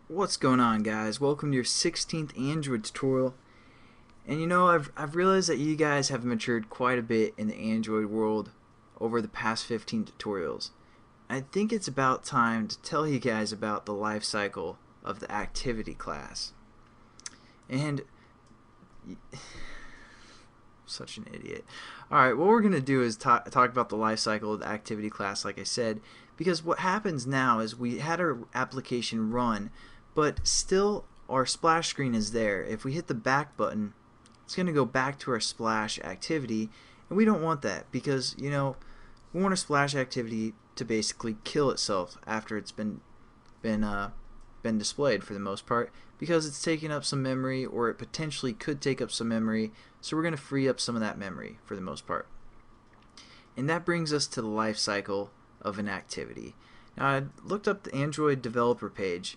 What's going on, guys? Welcome to your 16th Android tutorial. And I've realized that you guys have matured quite a bit in the Android world over the past 15 tutorials. I think it's about time to tell you guys about the life cycle of the activity class. And such an idiot. Alright, what we're going to do is talk about the life cycle of the activity class, like I said, because what happens now is we had our application run, but still our splash screen is there. If we hit the back button, it's going to go back to our splash activity, and we don't want that because, we want our splash activity to basically kill itself after it's been displayed for the most part, because it's taking up some memory, or it potentially could take up some memory, so we're going to free up some of that memory for the most part. And that brings us to the life cycle of an activity. Now, I looked up the Android developer page.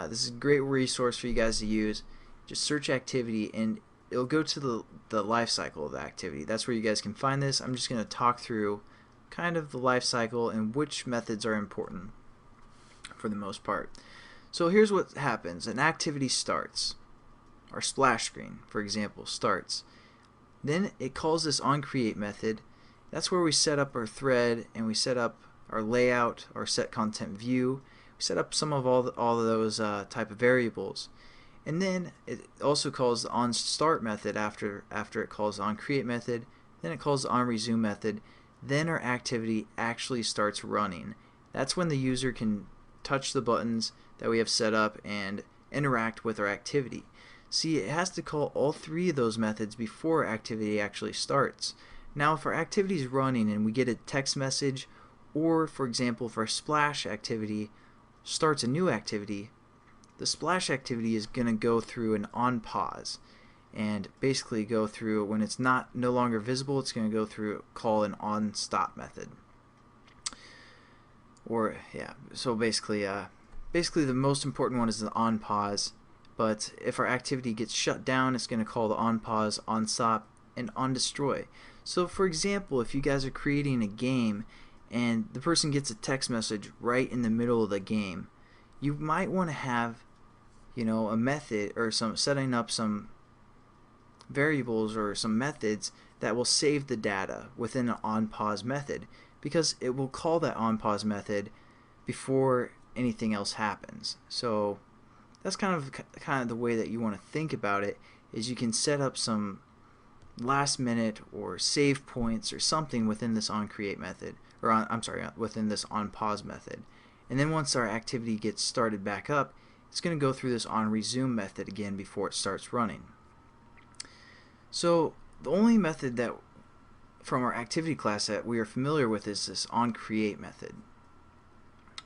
This is a great resource for you guys to use. Just search activity and it'll go to the life cycle of the activity. That's where you guys can find this. I'm just going to talk through kind of the life cycle and which methods are important for the most part. So here's what happens. An activity starts. Our splash screen, for example, starts. Then it calls this onCreate method. That's where we set up our thread and we set up our layout, our set content view. We set up some of all of those type of variables. And then it also calls the onStart method after it calls the onCreate method. Then it calls the onResume method. Then our activity actually starts running. That's when the user can touch the buttons that we have set up and interact with our activity. See, it has to call all three of those methods before activity actually starts. Now, if our activity is running and we get a text message, or for example, if our splash activity starts a new activity, the splash activity is going to go through an onPause and basically go through, when it's no longer visible, it's going to go through call an onStop method. Or yeah, so basically the most important one is the onPause. But if our activity gets shut down, it's going to call the onPause, onStop, and onDestroy. So for example, if you guys are creating a game and the person gets a text message right in the middle of the game, you might want to have, a method or setting up some variables or some methods that will save the data within an onPause method, because it will call that onPause method before anything else happens. So that's kind of the way that you want to think about it, is you can set up some last minute or save points or something within this onCreate method, or within this onPause method. And then once our activity gets started back up, it's going to go through this onResume method again before it starts running. So the only method that from our activity class that we are familiar with is this onCreate method.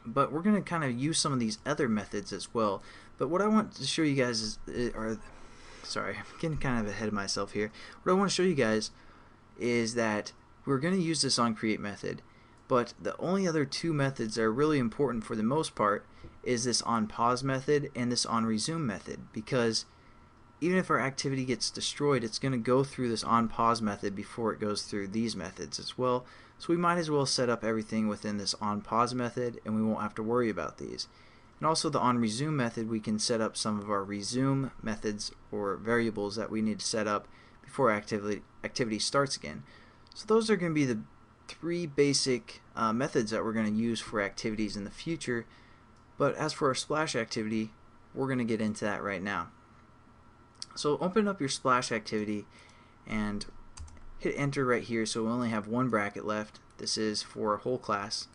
But we're going to kind of use some of these other methods as well. But what I want to show you guys sorry, I'm getting kind of ahead of myself here. What I want to show you guys is that we're going to use this onCreate method, but the only other two methods that are really important for the most part is this onPause method and this onResume method, because even if our activity gets destroyed, it's going to go through this onPause method before it goes through these methods as well. So we might as well set up everything within this onPause method and we won't have to worry about these. And also the onResume method, we can set up some of our resume methods or variables that we need to set up before activity starts again. So those are going to be the three basic methods that we're going to use for activities in the future. But as for our splash activity, we're going to get into that right now. So open up your splash activity and hit enter right here, so we only have one bracket left. This is for our whole class.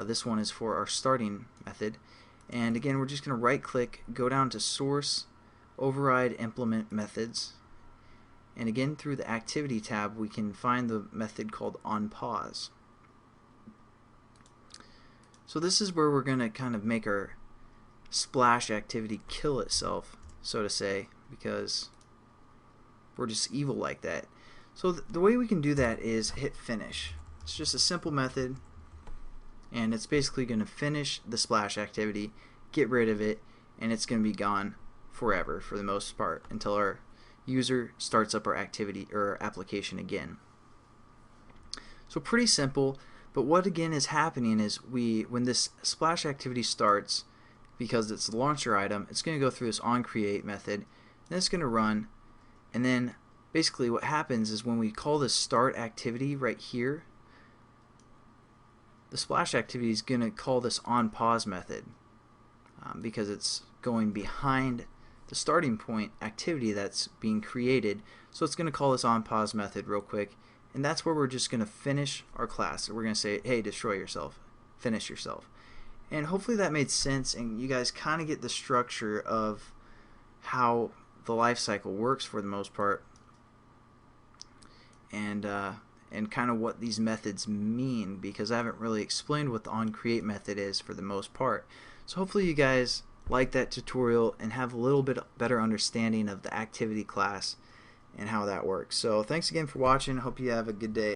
This one is for our starting method. And again, we're just going to right click, go down to source, override implement methods, and again through the activity tab we can find the method called onPause. So this is where we're going to kind of make our splash activity kill itself, so to say, because we're just evil like that. So the way we can do that is hit finish. It's just a simple method, and it's basically going to finish the splash activity, get rid of it, and it's going to be gone forever for the most part until our user starts up our activity or our application again. So pretty simple, but what again is happening is when this splash activity starts, because it's the launcher item, it's going to go through this onCreate method, then it's going to run, and then basically what happens is when we call this start activity right here, the splash activity is going to call this onPause method because it's going behind the starting point activity that's being created. So it's going to call this onPause method real quick, and that's where we're just going to finish our class. So we're going to say, hey, destroy yourself, finish yourself. And hopefully that made sense and you guys kind of get the structure of how the life cycle works for the most part, and kind of what these methods mean, because I haven't really explained what the onCreate method is for the most part. So hopefully you guys like that tutorial and have a little bit better understanding of the activity class and how that works. So thanks again for watching. Hope you have a good day.